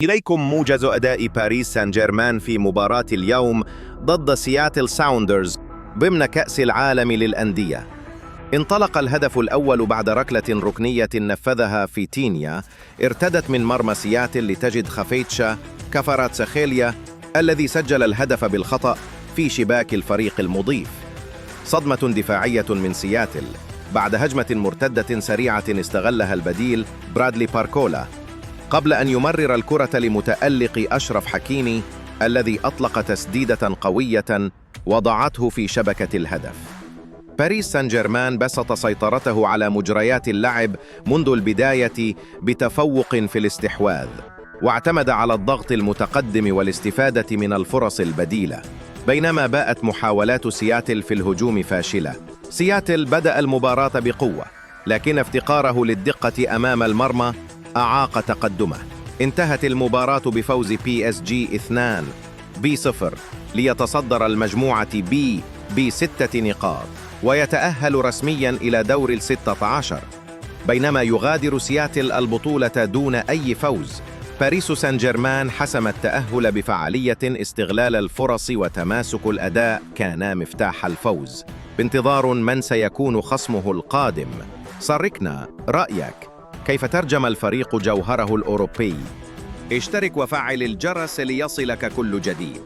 إليكم موجز أداء باريس سان جيرمان في مباراة اليوم ضد سياتل ساوندرز ضمن كأس العالم للأندية. انطلق الهدف الأول بعد ركلة ركنية نفذها فيتينيا ارتدت من مرمى سياتل لتجد خفيتشا كفاراتسخيليا الذي سجل الهدف بالخطأ في شباك الفريق المضيف. صدمة دفاعية من سياتل بعد هجمة مرتدة سريعة استغلها البديل برادلي باركولا قبل أن يمرر الكرة لمتألق أشرف حكيمي الذي أطلق تسديدة قوية وضعته في شبكة الهدف. باريس سان جيرمان بسط سيطرته على مجريات اللعب منذ البداية بتفوق في الاستحواذ، واعتمد على الضغط المتقدم والاستفادة من الفرص البديلة، بينما باءت محاولات سياتل في الهجوم فاشلة. سياتل بدأ المباراة بقوة، لكن افتقاره للدقة أمام المرمى أعاق تقدمه. انتهت المباراة بفوز PSG 2-0 ليتصدر المجموعة B ب6 نقاط ويتأهل رسمياً إلى دور 16، بينما يغادر سياتل البطولة دون أي فوز. باريس سان جيرمان حسم التأهل بفعالية، استغلال الفرص وتماسك الأداء كانا مفتاح الفوز، بانتظار من سيكون خصمه القادم. شاركنا رأيك، كيف ترجم الفريق جوهره الأوروبي؟ اشترك وفعل الجرس ليصلك كل جديد.